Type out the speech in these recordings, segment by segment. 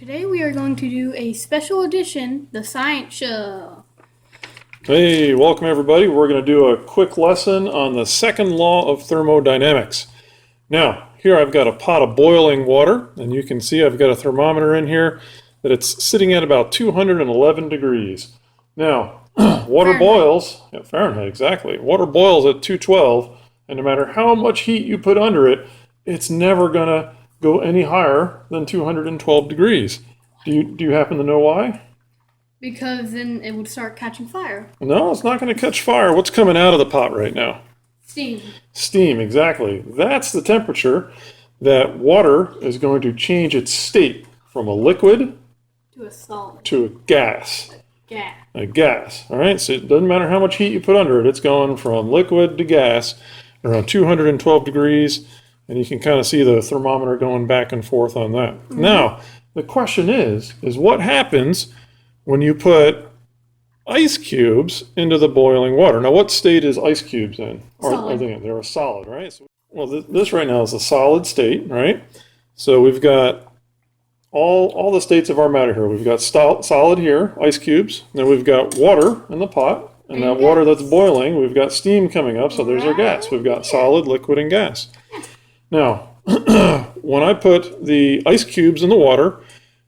Today we are going to do a special edition, the Science Show. Hey, welcome everybody. We're going to do a quick lesson on the second law of thermodynamics. Now, here I've got a pot of boiling water, and you can see I've got a thermometer in here that it's sitting at about 211 degrees. Now, water boils, Fahrenheit, exactly. Water boils at 212, and no matter how much heat you put under it, it's never going to go any higher than 212 degrees. Do you happen to know why? Because then it would start catching fire. No, it's not going to catch fire. What's coming out of the pot right now? Steam. Steam, exactly. That's the temperature that water is going to change its state from a liquid To a solid. to a gas. Gas. A gas, all right? So it doesn't matter how much heat you put under it. It's going from liquid to gas around 212 degrees, and you can kind of see the thermometer going back and forth on that. Mm-hmm. Now, the question is what happens when you put ice cubes into the boiling water? Now, what state is ice cubes in? Solid. They're a solid, right? So, well, this right now is a solid state, right? So we've got all the states of our matter here. We've got solid here, ice cubes. Then we've got water in the pot. And that water that's boiling, we've got steam coming up. So there's our gas. We've got solid, liquid, and gas. Now, when I put the ice cubes in the water,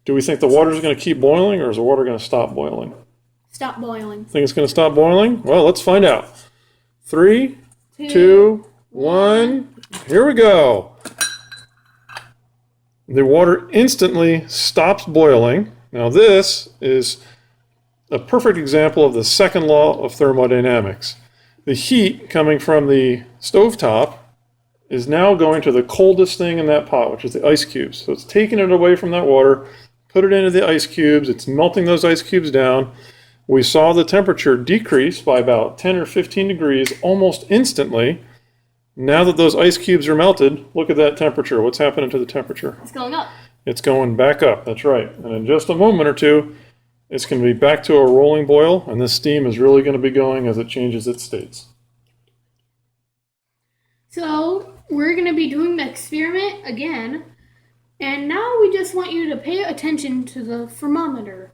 do we think the water is going to keep boiling, or is the water going to stop boiling? Stop boiling. Think it's going to stop boiling? Well, let's find out. 3, 2, 1. Here we go. The water instantly stops boiling. Now, this is a perfect example of the second law of thermodynamics. The heat coming from the stovetop is now going to the coldest thing in that pot, which is the ice cubes. So it's taking it away from that water, put it into the ice cubes, it's melting those ice cubes down. We saw the temperature decrease by about 10 or 15 degrees almost instantly. Now that those ice cubes are melted, look at that temperature. What's happening to the temperature? It's going up. It's going back up, that's right. And in just a moment or two, it's going to be back to a rolling boil, and this steam is really going to be going as it changes its states. So, we're going to be doing the experiment again. And now we just want you to pay attention to the thermometer.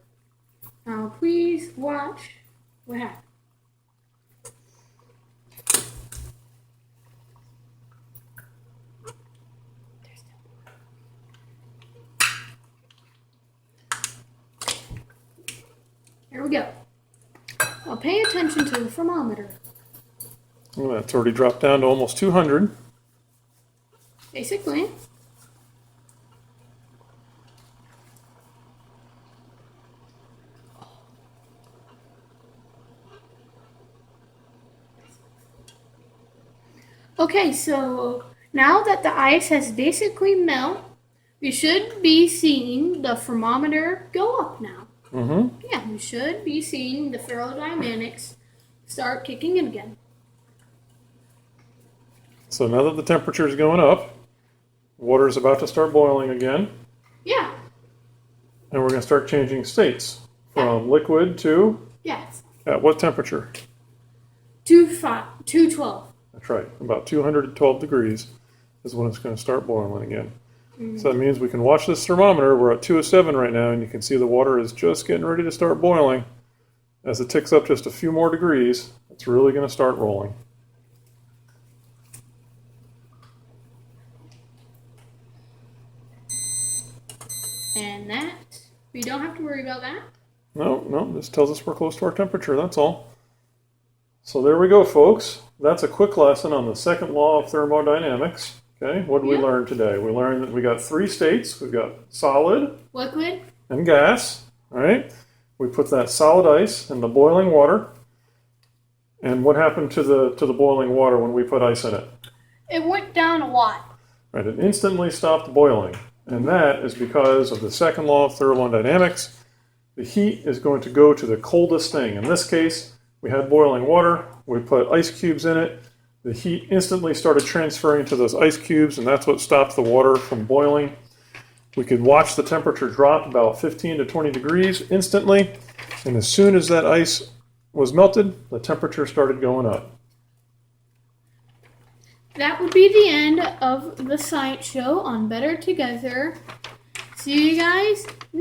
Now, please watch what happens. Here we go. Now, pay attention to the thermometer. Well, that's already dropped down to almost 200. Basically. Okay, so now that the ice has basically melted, we should be seeing the thermometer go up now. Mm-hmm. Yeah, we should be seeing the thermodynamics start kicking in again. So now that the temperature is going up, water is about to start boiling again. Yeah. And we're going to start changing states from liquid to, Yes. at what temperature? 212. That's right, about 212 degrees is when it's going to start boiling again. Mm-hmm. So that means we can watch this thermometer. We're at 207 right now, and you can see the water is just getting ready to start boiling. As it ticks up just a few more degrees, it's really going to start rolling. And that, we don't have to worry about that. No, this tells us we're close to our temperature, that's all. So there we go, folks. That's a quick lesson on the second law of thermodynamics. Okay, what did we learn today? We learned that we got 3 states. We've got solid, liquid, and gas. All right, we put that solid ice in the boiling water. And what happened to the boiling water when we put ice in it? It went down a lot. Right, it instantly stopped boiling. And that is because of the second law of thermodynamics. The heat is going to go to the coldest thing. In this case, we had boiling water. We put ice cubes in it. The heat instantly started transferring to those ice cubes, and that's what stopped the water from boiling. We could watch the temperature drop about 15 to 20 degrees instantly. And as soon as that ice was melted, the temperature started going up. That would be the end of the science show on Better Together. See you guys next